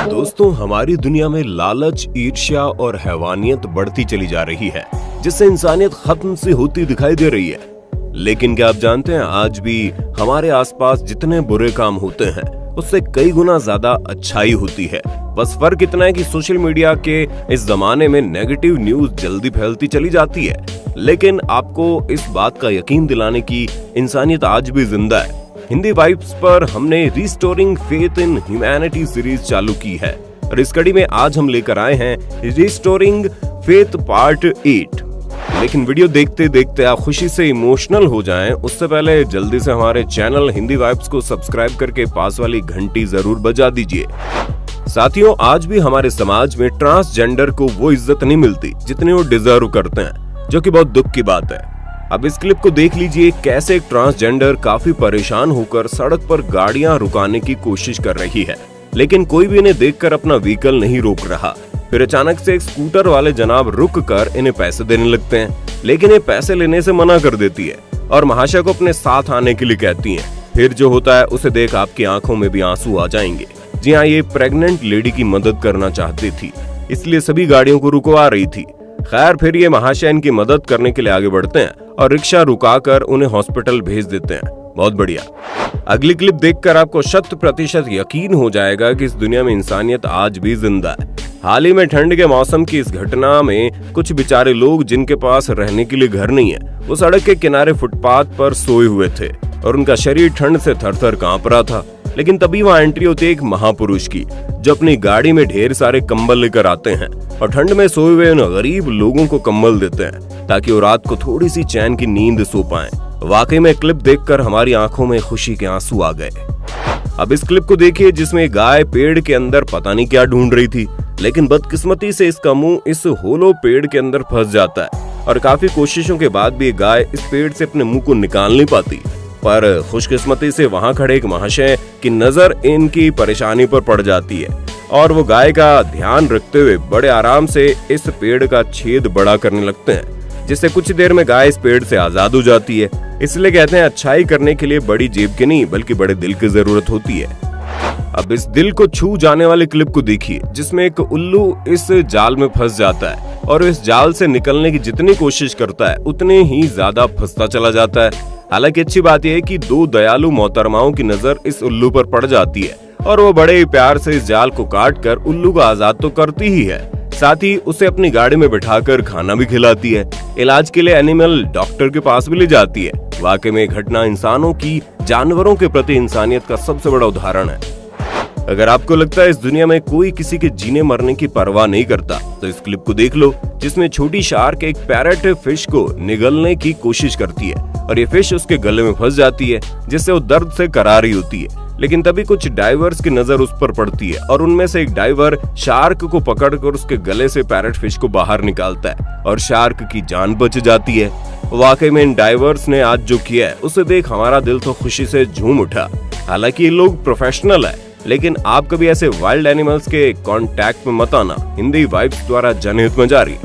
दोस्तों, हमारी दुनिया में लालच, ईर्ष्या और हैवानियत बढ़ती चली जा रही है, जिससे इंसानियत खत्म सी होती दिखाई दे रही है। लेकिन क्या आप जानते हैं, आज भी हमारे आसपास जितने बुरे काम होते हैं उससे कई गुना ज्यादा अच्छाई होती है। बस फर्क इतना है कि सोशल मीडिया के इस जमाने में नेगेटिव न्यूज जल्दी फैलती चली जाती है, लेकिन आपको इस बात का यकीन दिलाने की इंसानियत आज भी जिंदा है। हिंदी वाइब्स पर हमने restoring faith in humanity series चालू की है और इस कड़ी में आज हम लेकर आए हैं रिस्टोरिंग फेथ पार्ट 8। लेकिन वीडियो देखते देखते आप खुशी से इमोशनल हो जाएं, उससे पहले जल्दी से हमारे चैनल हिंदी वाइब्स को सब्सक्राइब करके पास वाली घंटी जरूर बजा दीजिए। साथियों, आज भी हमारे समाज में ट्रांसजेंडर को वो इज्जत नहीं मिलती जितनी वो डिजर्व करते हैं, जो कि बहुत दुख की बात है। अब इस क्लिप को देख लीजिए, कैसे एक ट्रांसजेंडर काफी परेशान होकर सड़क पर गाड़ियां रुकाने की कोशिश कर रही है, लेकिन कोई भी इन्हें देखकर अपना व्हीकल नहीं रोक रहा। फिर अचानक से एक स्कूटर वाले जनाब रुक कर इन्हें पैसे देने लगते हैं, लेकिन ये पैसे लेने से मना कर देती है और महाशय को अपने साथ आने के लिए कहती हैं। फिर जो होता है उसे देख आपकी आंखों में भी आंसू आ जाएंगे। जी हाँ, ये प्रेग्नेंट लेडी की मदद करना चाहती थी, इसलिए सभी गाड़ियों को रुकवा रही थी। खैर, फिर ये महाशय इनकी मदद करने के लिए आगे बढ़ते हैं और रिक्शा रुकाकर उन्हें हॉस्पिटल भेज देते हैं। बहुत बढ़िया। अगली क्लिप देखकर आपको 100% यकीन हो जाएगा कि इस दुनिया में इंसानियत आज भी जिंदा है। हाल ही में ठंड के मौसम की इस घटना में कुछ बेचारे लोग जिनके पास रहने के लिए घर नहीं है, वो सड़क के किनारे फुटपाथ पर सोए हुए थे और उनका शरीर ठंड से थर-थर कांप रहा था। लेकिन तभी वहाँ एंट्री होती है एक महापुरुष की, जो अपनी गाड़ी में ढेर सारे कंबल लेकर आते हैं और ठंड में सोए हुए उन गरीब लोगों को कंबल देते हैं ताकि वो रात को थोड़ी सी चैन की नींद सो पाएं। वाकई में क्लिप देखकर हमारी आंखों में खुशी के आंसू आ गए। अब इस क्लिप को देखिए, जिसमें गाय पेड़ के अंदर पता नहीं क्या ढूंढ रही थी, लेकिन बदकिस्मती से इसका मुंह इस होलो पेड़ के अंदर फंस जाता है और काफी कोशिशों के बाद भी गाय इस पेड़ से अपने मुंह को निकाल नहीं पाती। पर खुशकिस्मती से वहां खड़े एक महाशय की नजर इनकी परेशानी पर पड़ जाती है और वो गाय का ध्यान रखते हुए बड़े आराम से इस पेड़ का छेद बड़ा करने लगते हैं, जिससे कुछ देर में गाय इस पेड़ से आजाद हो जाती है। इसलिए कहते हैं, अच्छाई करने के लिए बड़ी जेब की नहीं बल्कि बड़े दिल की जरूरत होती है। अब इस दिल को छू जाने वाले क्लिप को देखिए, जिसमें एक उल्लू इस जाल में फंस जाता है और इस जाल से निकलने की जितनी कोशिश करता है उतने ही ज्यादा फंसता चला जाता है। हालांकि अच्छी बात यह है कि दो दयालु मोहतरमाओं की नजर इस उल्लू पर पड़ जाती है और वो बड़े ही प्यार से इस जाल को काट कर उल्लू को आजाद तो करती ही है, साथ ही उसे अपनी गाड़ी में बिठाकर खाना भी खिलाती है। इलाज के लिए एनिमल डॉक्टर के पास भी ले जाती है। वाकई में घटना इंसानों की जानवरों के प्रति इंसानियत का सबसे बड़ा उदाहरण है। अगर आपको लगता है इस दुनिया में कोई किसी के जीने मरने की परवाह नहीं करता, तो इस क्लिप को देख लो, जिसमें छोटी शार्क एक पैरेट फिश को निगलने की कोशिश करती है और ये फिश उसके गले में फंस जाती है, जिससे वो दर्द से करा रही होती है। लेकिन तभी कुछ डाइवर्स की नजर उस पर पड़ती है और उनमें से एक डाइवर शार्क को पकड़कर उसके गले से पैरेट फिश को बाहर निकालता है और शार्क की जान बच जाती है। वाकई में इन डाइवर्स ने आज जो किया है उसे देख हमारा दिल तो खुशी से झूम उठा। हालांकि ये लोग प्रोफेशनल है, लेकिन आप कभी ऐसे वाइल्ड एनिमल्स के कांटेक्ट में मत आना। हिंदी वाइब्स द्वारा जनहित में जारी।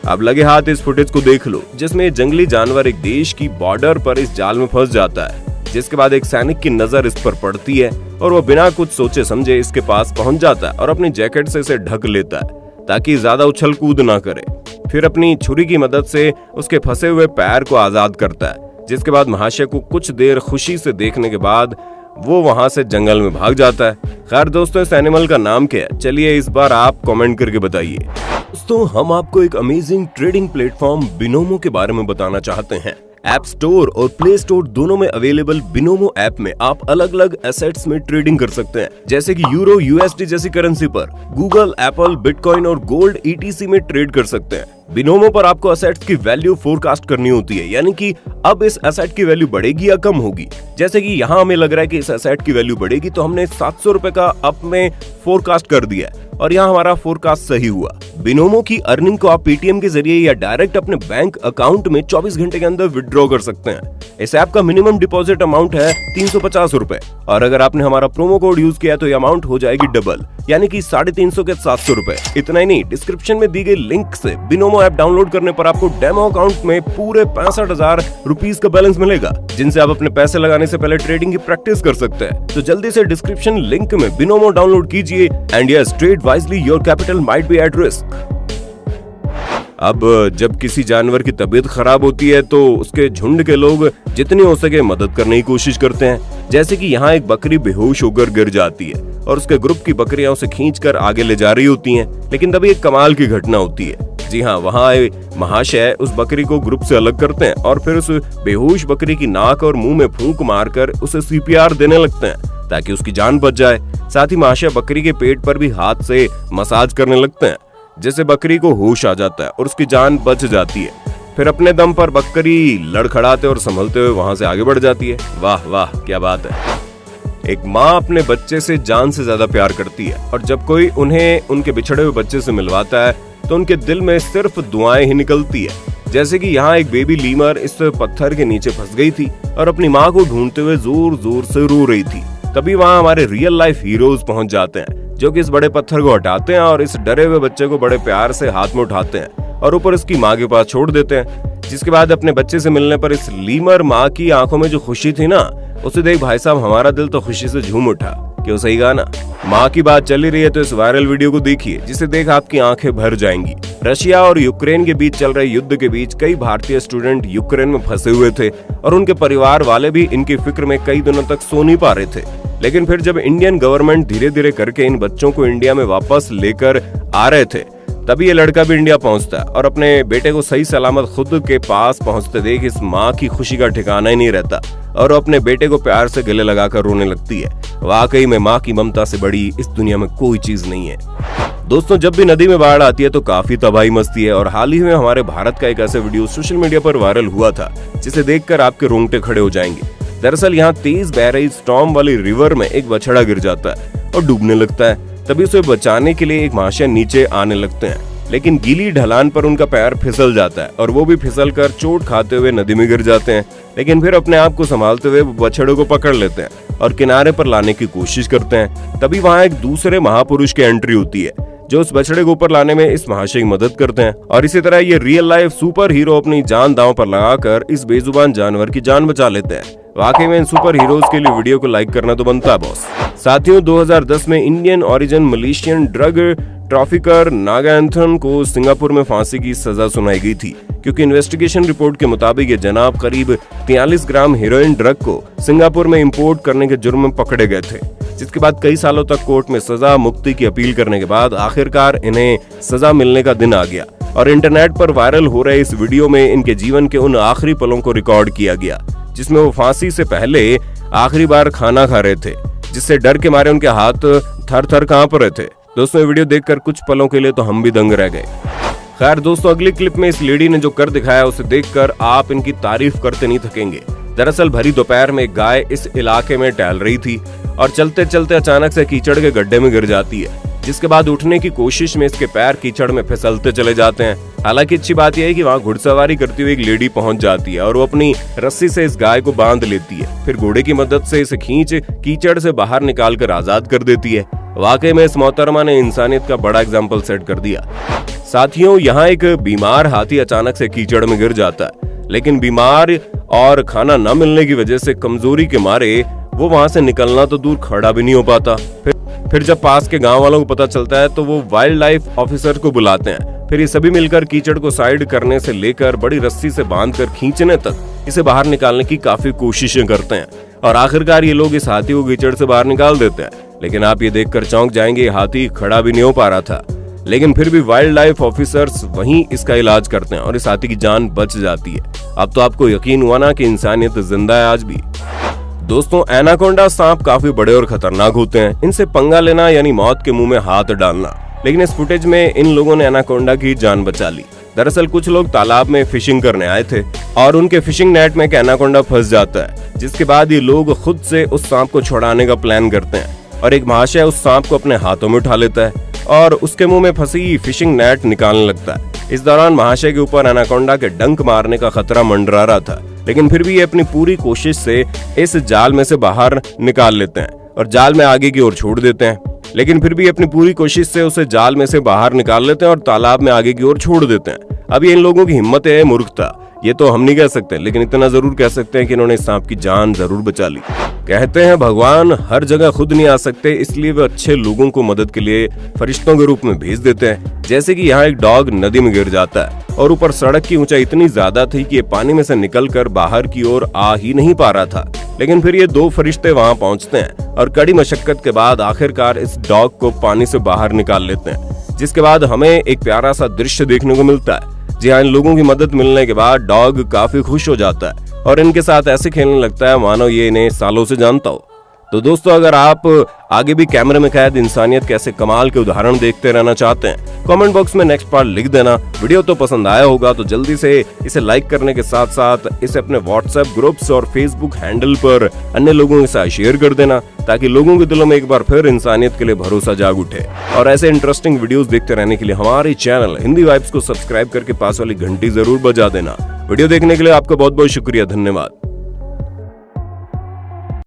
अब लगे हाथ इस फुटेज को देख लो, जिसमें जंगली जानवर एक देश की बॉर्डर पर इस जाल में फंस जाता है, जिसके बाद एक सैनिक की नजर इस पर पड़ती है और वो बिना कुछ सोचे समझे इसके पास पहुंच जाता है और अपनी जैकेट से इसे ढक लेता है ताकि ज्यादा उछल कूद ना करे। फिर अपनी छुरी की मदद से उसके फंसे हुए पैर को आजाद करता है, जिसके बाद महाशय को कुछ देर खुशी से देखने के बाद वो वहां से जंगल में भाग जाता है। खैर दोस्तों, इस एनिमल का नाम क्या है, चलिए इस बार आप कमेंट करके बताइए। दोस्तों, हम आपको एक अमेजिंग ट्रेडिंग प्लेटफॉर्म बिनोमो के बारे में बताना चाहते हैं। ऐप स्टोर और प्ले स्टोर दोनों में अवेलेबल बिनोमो ऐप में आप अलग अलग एसेट्स में ट्रेडिंग कर सकते हैं, जैसे कि यूरो, यूएसडी जैसी करेंसी पर गूगल, एप्पल, बिटकॉइन और गोल्ड ईटीसी में ट्रेड कर सकते हैं। बिनोमो पर आपको एसेट्स की वैल्यू फोरकास्ट करनी होती है, यानी कि अब इस एसेट की वैल्यू बढ़ेगी या कम होगी। जैसे कि यहाँ हमें लग रहा है कि इस एसेट की वैल्यू बढ़ेगी, तो हमने 700 रुपए का अप में फोरकास्ट कर दिया और यहाँ हमारा फोरकास्ट सही हुआ। बिनोमो की अर्निंग को आप पेटीएम के जरिए या डायरेक्ट अपने बैंक अकाउंट में 24 घंटे के अंदर विड्रॉ कर सकते हैं। इस ऐप का मिनिमम डिपॉजिट अमाउंट है 350 रुपए और अगर आपने हमारा प्रोमो कोड यूज किया तो ये अमाउंट हो जाएगी डबल, यानी कि 350 के 700 रुपए। इतना ही नहीं, डिस्क्रिप्शन में दी गई लिंक से बिनोमो ऐप डाउनलोड करने पर आपको डेमो अकाउंट में पूरे 65,000 रुपीज का बैलेंस मिलेगा, जिनसे आप अपने पैसे लगाने से पहले ट्रेडिंग की प्रैक्टिस कर सकते हैं। तो जल्दी से डिस्क्रिप्शन लिंक में बिनोमो डाउनलोड कीजिए and yes, trade wisely, your capital might be at risk. अब जब किसी जानवर की तबीयत खराब होती है तो उसके झुंड के लोग जितनी हो सके मदद करने की कोशिश करते हैं। जैसे कि यहाँ एक बकरी बेहोश होकर गिर जाती है और उसके ग्रुप की बकरियां उसे खींचकर आगे ले जा रही होती हैं, लेकिन तभी एक कमाल की घटना होती है। जी हाँ, वहाँ आए महाशय उस बकरी को ग्रुप से अलग करते हैं और फिर उस बेहोश बकरी की नाक और मुंह में फूंक मारकर उसे CPR देने लगते हैं ताकि उसकी जान बच जाए। साथ ही महाशय बकरी के पेट पर भी हाथ से मसाज करने लगते हैं, जिससे बकरी को होश आ जाता है और उसकी जान बच जाती है। फिर अपने दम पर बकरी लड़खड़ाते और संभलते हुए वहां से आगे बढ़ जाती है। वाह वाह, क्या बात है। एक माँ अपने बच्चे से जान से ज्यादा प्यार करती है और जब कोई उन्हें उनके बिछड़े हुए बच्चे से मिलवाता है तो उनके दिल में सिर्फ दुआएं ही निकलती है। जैसे कि यहाँ एक बेबी लीमर इस पत्थर के नीचे फंस गई थी और अपनी माँ को ढूंढते हुए जोर जोर से रो रही थी। तभी वहाँ हमारे रियल लाइफ हीरोज पहुंच जाते हैं, जो कि इस बड़े पत्थर को हटाते हैं और इस डरे हुए बच्चे को बड़े प्यार से हाथ में उठाते हैं और ऊपर उसकी माँ के पास छोड़ देते हैं। जिसके बाद अपने बच्चे से मिलने पर इस लीमर माँ की आंखों में जो खुशी थी ना, उसे देख भाई साहब हमारा दिल तो खुशी से झूम उठा। क्यों, सही कहा ना। माँ की बात चली रही है तो इस वायरल वीडियो को देखिए, जिसे देख आपकी आंखें भर जाएंगी। रशिया और यूक्रेन के बीच चल रहे युद्ध के बीच कई भारतीय स्टूडेंट यूक्रेन में फंसे हुए थे और उनके परिवार वाले भी इनकी फिक्र में कई दिनों तक सो नहीं पा रहे थे। लेकिन फिर जब इंडियन गवर्नमेंट धीरे धीरे करके इन बच्चों को इंडिया में वापस लेकर आ रहे थे, तभी ये लड़का भी इंडिया पहुंचता है और अपने बेटे को सही सलामत खुद के पास पहुंचते देख इस माँ की खुशी का ठिकाना ही नहीं रहता और अपने बेटे को प्यार से गले लगाकर रोने लगती है। वाकई में माँ की ममता से बड़ी इस दुनिया में कोई चीज नहीं है। दोस्तों, जब भी नदी में बाढ़ आती है तो काफी तबाही मचती है और हाल ही में हमारे भारत का एक ऐसा वीडियो सोशल मीडिया पर वायरल हुआ था जिसे देखकर आपके रोंगटे खड़े हो जाएंगे। दरअसल यहाँ तेज बह रही स्टॉर्म वाली रिवर में एक बछड़ा गिर जाता है और डूबने लगता है। तभी उसे बचाने के लिए एक महाशय नीचे आने लगते हैं, लेकिन गीली ढलान पर उनका पैर फिसल जाता है और वो भी फिसल कर चोट खाते हुए नदी में गिर जाते हैं। लेकिन फिर अपने आप को संभालते हुए बछड़े को पकड़ लेते हैं और किनारे पर लाने की कोशिश करते हैं। तभी वहाँ एक दूसरे महापुरुष की एंट्री होती है जो उस बछड़े को ऊपर लाने में इस महाशय की मदद करते हैं और इसी तरह ये रियल लाइफ सुपर हीरो अपनी जान दांव पर लगाकर इस बेजुबान जानवर की जान बचा लेते हैं। वाकई में इन सुपर हीरोज के लिए वीडियो को लाइक करना तो बनता है बॉस। साथियों, 2010 में Indian origin Malaysian drug trafficker Naganathan को सिंगापुर में फांसी की सजा सुनाई गई थी, क्योंकि इन्वेस्टिगेशन रिपोर्ट के मुताबिक ये जनाब करीब 43 ग्राम हेरोइन ड्रग को सिंगापुर में इंपोर्ट करने के जुर्म में पकड़े गए थे। जिसके बाद कई सालों तक कोर्ट में सजा मुक्ति की अपील करने के बाद आखिरकार इन्हें सजा मिलने का दिन आ गया और इंटरनेट पर वायरल हो रहे इस वीडियो में इनके जीवन के उन आखिरी पलों को रिकॉर्ड किया गया जिसमें वो फांसी से पहले आखिरी बार खाना खा रहे थे, जिससे डर के मारे उनके हाथ थर थर कांप रहे थे। दोस्तों, ये वीडियो देखकर कुछ पलों के लिए तो हम भी दंग रह गए। खैर दोस्तों, अगली क्लिप में इस लेडी ने जो कर दिखाया उसे देखकर आप इनकी तारीफ करते नहीं थकेंगे। दरअसल भरी दोपहर में एक गाय इस इलाके में टहल रही थी और चलते चलते अचानक से कीचड़ के गड्ढे में गिर जाती है, जिसके बाद उठने की कोशिश में इसके पैर कीचड़ में फिसलते चले जाते हैं। हालांकि अच्छी बात यह है कि वहाँ घुड़सवारी करती हुई एक लेडी पहुंच जाती है और वो अपनी रस्सी से इस गाय को बांध लेती है। फिर घोड़े की मदद से इसे खींच कीचड़ से बाहर निकाल कर आजाद कर देती है। वाकई में इस मोहतरमा ने इंसानियत का बड़ा एग्जाम्पल सेट कर दिया। साथियों, यहाँ एक बीमार हाथी अचानक से कीचड़ में गिर जाता है, लेकिन बीमार और खाना न मिलने की वजह से कमजोरी के मारे वो वहां से निकलना तो दूर खड़ा भी नहीं हो पाता। फिर जब पास के गांव वालों को पता चलता है तो वो वाइल्ड लाइफ ऑफिसर को बुलाते हैं। फिर ये सभी मिलकर कीचड़ को साइड करने से लेकर बड़ी रस्सी से बांधकर खींचने तक इसे बाहर निकालने की काफी कोशिशें करते हैं और आखिरकार ये लोग इस हाथी को कीचड़ से बाहर निकाल देते हैं। लेकिन आप ये देखकर चौंक जाएंगे, हाथी खड़ा भी नहीं हो पा रहा था, लेकिन फिर भी वाइल्ड लाइफ ऑफिसर्स वहीं इसका इलाज करते हैं और इस हाथी की जान बच जाती है। अब तो आपको यकीन हुआ ना कि इंसानियत जिंदा है आज भी। दोस्तों, एनाकोंडा सांप काफी बड़े और खतरनाक होते हैं। इनसे पंगा लेना यानी मौत के मुंह में हाथ डालना। लेकिन इस फुटेज में इन लोगों ने एनाकोंडा की जान बचा ली। दरअसल कुछ लोग तालाब में फिशिंग करने आए थे और उनके फिशिंग नेट में एक एनाकोंडा फंस जाता है, जिसके बाद ये लोग खुद से उस सांप को छुड़ाने का प्लान करते हैं और एक महाशय उस सांप को अपने हाथों में उठा लेता है और उसके मुंह में फंसी फिशिंग नेट निकालने लगता है। इस दौरान महाशय के ऊपर एनाकोंडा के डंक मारने का खतरा मंडरा रहा था, लेकिन फिर भी ये अपनी पूरी कोशिश से इस जाल में से बाहर निकाल लेते हैं और जाल में आगे की ओर छोड़ देते हैं। लेकिन फिर भी अपनी पूरी कोशिश से उसे जाल में से बाहर निकाल लेते हैं और तालाब में आगे की ओर छोड़ देते हैं। अब ये इन लोगों की हिम्मत है, मूर्खता, ये तो हम नहीं कह सकते, लेकिन इतना जरूर कह सकते हैं कि इन्होंने सांप की जान जरूर बचा ली। कहते हैं भगवान हर जगह खुद नहीं आ सकते, इसलिए वे अच्छे लोगों को मदद के लिए फरिश्तों के रूप में भेज देते हैं। जैसे कि यहाँ एक डॉग नदी में गिर जाता है और ऊपर सड़क की ऊंचाई इतनी ज्यादा थी कि ये पानी में से निकलकर बाहर की ओर आ ही नहीं पा रहा था। लेकिन फिर ये 2 फरिश्ते वहां पहुंचते हैं और कड़ी मशक्कत के बाद आखिरकार इस डॉग को पानी से बाहर निकाल लेते हैं, जिसके बाद हमें एक प्यारा सा दृश्य देखने को मिलता है। जी हाँ, इन लोगों की मदद मिलने के बाद डॉग काफी खुश हो जाता है और इनके साथ ऐसे खेलने लगता है मानो ये इन्हें सालों से जानता हो। तो दोस्तों, अगर आप आगे भी कैमरे में कैद इंसानियत के ऐसे कमाल के उदाहरण देखते रहना चाहते हैं, कमेंट बॉक्स में नेक्स्ट पार्ट लिख देना। वीडियो तो पसंद आया होगा तो जल्दी से इसे लाइक करने के साथ साथ इसे अपने व्हाट्सएप ग्रुप्स और फेसबुक हैंडल पर अन्य लोगों के साथ शेयर कर देना, ताकि लोगों के दिलों में एक बार फिर इंसानियत के लिए भरोसा जाग उठे। और ऐसे इंटरेस्टिंग वीडियोस देखते रहने के लिए हमारे चैनल हिंदी वाइब्स को सब्सक्राइब करके पास वाली घंटी जरूर बजा देना। वीडियो देखने के लिए आपका बहुत बहुत शुक्रिया, धन्यवाद।